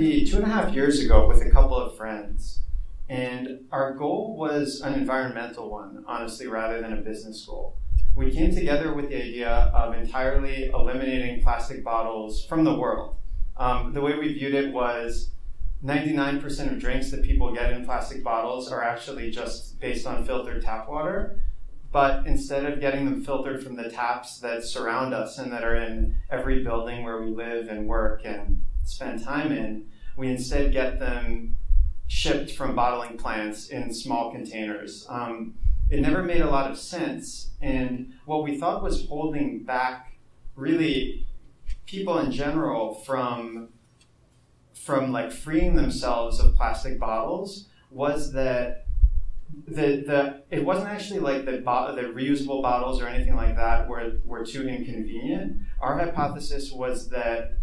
maybe 2.5 years ago with a couple of friends. And our goal was an environmental one, honestly, rather than a business goal. We came together with the idea of entirely eliminating plastic bottles from the world. The way we viewed it was 99% of drinks that people get in plastic bottles are actually just based on filtered tap water. But instead of getting them filtered from the taps that surround us and that are in every building where we live and work and spend time in, we instead get them shipped from bottling plants in small containers. It never made a lot of sense, and what we thought was holding back really people in general from like freeing themselves of plastic bottles was that it wasn't actually like the reusable bottles or anything like that were too inconvenient. Our hypothesis was that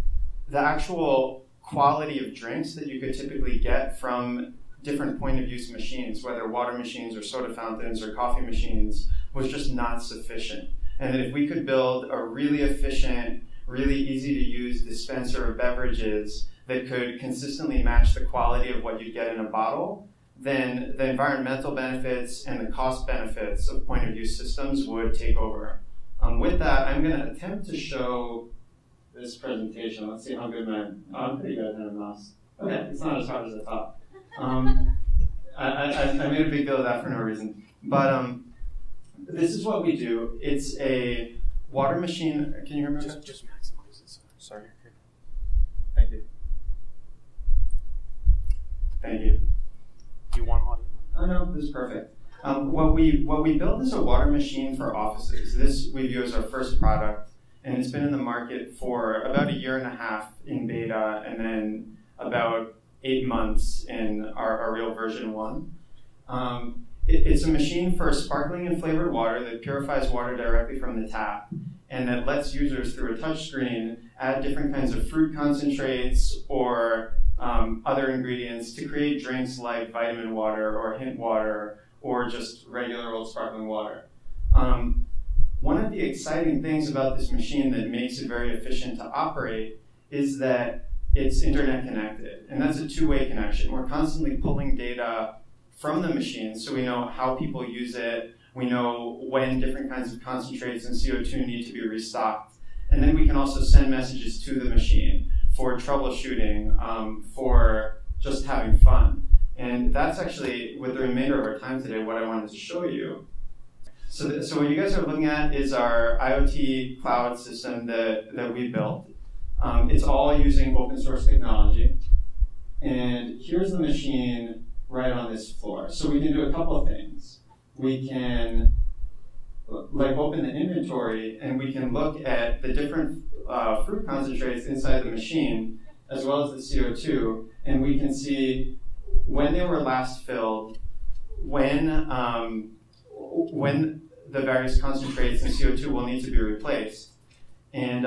the actual quality of drinks that you could typically get from different point of use machines, whether water machines or soda fountains or coffee machines, was just not sufficient. And that if we could build a really efficient, really easy to use dispenser of beverages that could consistently match the quality of what you get in a bottle, then the environmental benefits and the cost benefits of point of use systems would take over. With that, I'm going to attempt to show this presentation. Let's see how good I'm pretty good at having a mouse. Okay, it's not as hard as I thought. I made a big deal of that for no reason. But this is what we do. It's a water machine. Can you hear me? Just maximize it. Sorry. Thank you. Thank you. Do you want audio? Oh no, this is perfect. What we built is a water machine for offices. This we view as our first product, and it's been in the market for about 1.5 years in beta, and then about 8 months in our real version 1. It's a machine for sparkling and flavored water that purifies water directly from the tap, and that lets users through a touch screen add different kinds of fruit concentrates or other ingredients to create drinks like vitamin water or hint water or just regular old sparkling water. One of the exciting things about this machine that makes it very efficient to operate is that it's internet connected, and that's a two-way connection. We're constantly pulling data from the machine, so we know how people use it, we know when different kinds of concentrates and CO2 need to be restocked, and then we can also send messages to the machine for troubleshooting, for just having fun. And that's actually, with the remainder of our time today, what I wanted to show you. So what you guys are looking at is our IoT cloud system that we built. It's all using open source technology. And here's the machine right on this floor. So we can do a couple of things. We can open the inventory, and we can look at the different fruit concentrates inside the machine, as well as the CO2, and we can see when they were last filled, when the various concentrates and CO2 will need to be replaced. And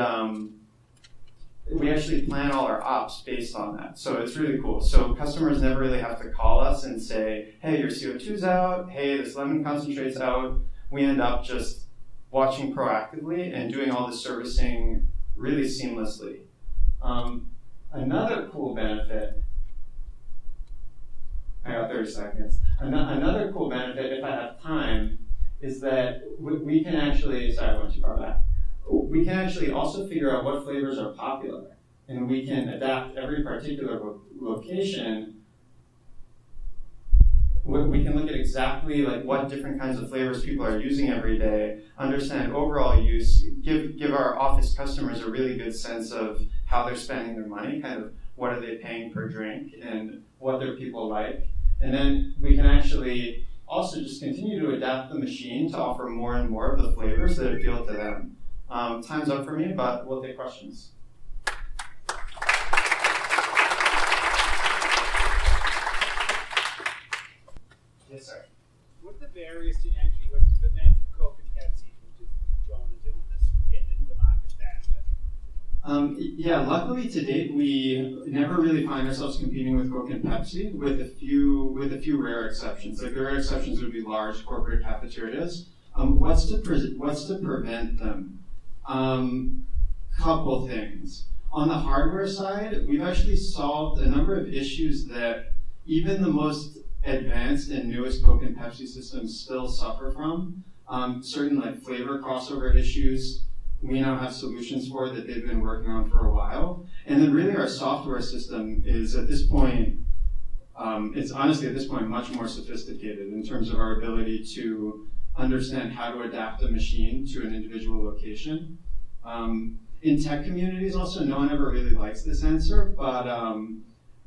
we actually plan all our ops based on that. So it's really cool. So customers never really have to call us and say, hey, your CO2's out, hey, this lemon concentrate's out. We end up just watching proactively and doing all the servicing really seamlessly. Another cool benefit, I got 30 seconds. Another cool benefit, if I have time, is that we can actually, sorry, I went too far back. We can actually also figure out what flavors are popular, and we can adapt every particular location. We can look at exactly like what different kinds of flavors people are using every day, understand overall use, give our office customers a really good sense of how they're spending their money, kind of what are they paying per drink and what their people like. And then we can actually also just continue to adapt the machine to offer more and more of the flavors that appeal to them. Time's up for me, but we'll take questions. Yes, sir. What are the barriers to entry? What's the prevent Coke and Pepsi from just going and doing this, getting into the market faster? Yeah, luckily to date we never really find ourselves competing with Coke and Pepsi, with a few rare exceptions. Like the rare exceptions would be large corporate cafeterias. What's to prevent them? Couple things. On the hardware side, we've actually solved a number of issues that even the most advanced and newest Coke and Pepsi systems still suffer from. Certain like flavor crossover issues we now have solutions for that they've been working on for a while. And then really our software system is at this point, it's honestly at this point much more sophisticated in terms of our ability to understand how to adapt a machine to an individual location. In tech communities also, no one ever really likes this answer, but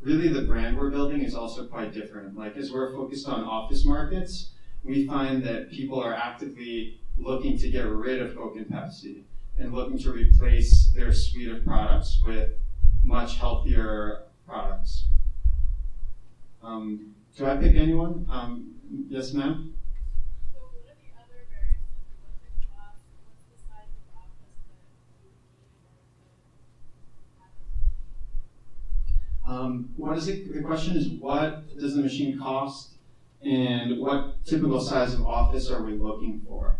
really the brand we're building is also quite different. Like as we're focused on office markets, we find that people are actively looking to get rid of Coke and Pepsi and looking to replace their suite of products with much healthier products. Do I pick anyone? Yes, ma'am? So what are the other barriers? What's the cost? What's the size of the office that you would need in order to have this machine? What is it? The question is, what does the machine cost, and what typical size of office are we looking for?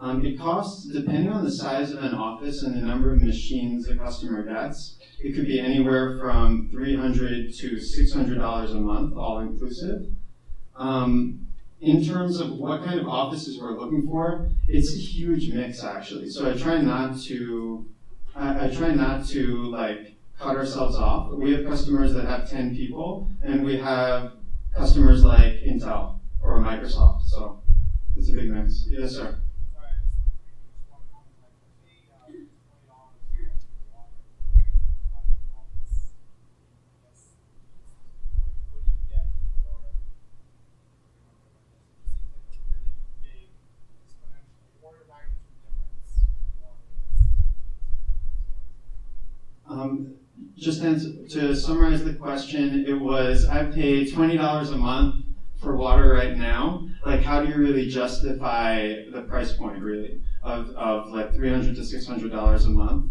It costs, depending on the size of an office and the number of machines a customer gets, it could be anywhere from $300 to $600 a month, all inclusive. In terms of what kind of offices we're looking for, it's a huge mix actually. So I try not to like cut ourselves off. We have customers that have 10 people, and we have customers like Intel or Microsoft. So it's a big mix. Yes, sir. Just to summarize the question, it was I pay $20 a month for water right now. Like, how do you really justify the price point, really, of like $300 to $600 a month?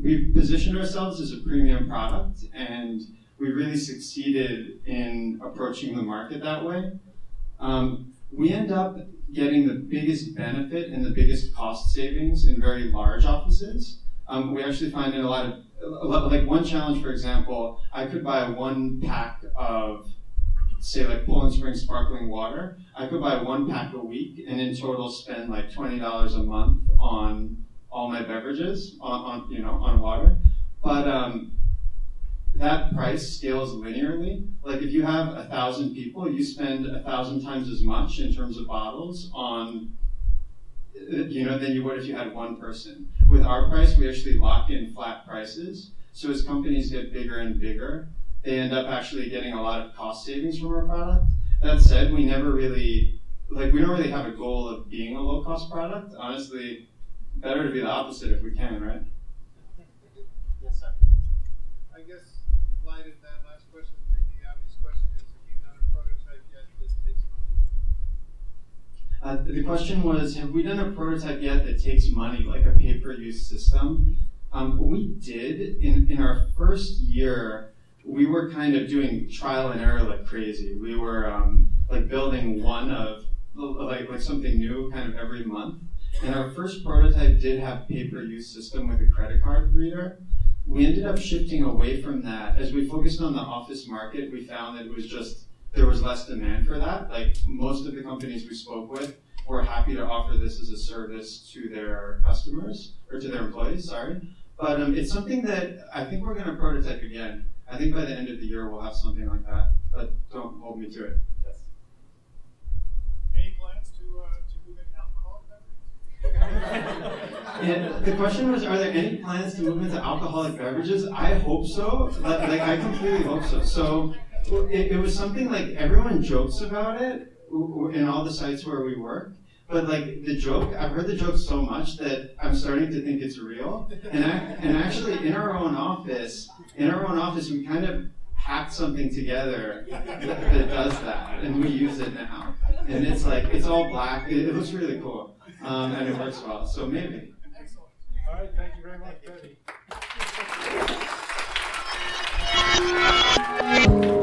We've positioned ourselves as a premium product, and we really succeeded in approaching the market that way. We end up getting the biggest benefit and the biggest cost savings in very large offices. We actually find in a lot of, like one challenge, for example, I could buy one pack of, say like Poland Spring sparkling water. I could buy one pack a week and in total spend like $20 a month on all my beverages, on water. But that price scales linearly. Like if you have 1,000 people, you spend 1,000 times as much in terms of bottles on, than you would if you had one person. With our price, we actually lock in flat prices. So as companies get bigger and bigger, they end up actually getting a lot of cost savings from our product. That said, we don't really have a goal of being a low-cost product. Honestly, better to be the opposite if we can, right? Yes, sir. I guess, in light of that last question, maybe the obvious question is, have you done a prototype yet that takes money? The question was, have we done a prototype yet that takes money, like a pay-per-use system? We did. In our first year, we were kind of doing trial and error like crazy. We were building one of, like something new kind of every month. And our first prototype did have pay-per-use system with a credit card reader. We ended up shifting away from that. As we focused on the office market, we found that there was less demand for that. Like most of the companies we spoke with were happy to offer this as a service to their customers, or to their employees, sorry. But it's something that I think we're going to prototype again. I think by the end of the year we'll have something like that, but don't hold me to it. Yes. Any plans to move into alcoholic beverages? And the question was, are there any plans to move into alcoholic beverages? I hope so. Like I completely hope so. So it was something like everyone jokes about it in all the sites where we work. But like I've heard the joke so much that I'm starting to think it's real. And actually in our own office, we kind of hacked something together that does that, and we use it now. And it's all black. It looks really cool, and it works well. So maybe. Excellent. All right, thank you very much, Bevi.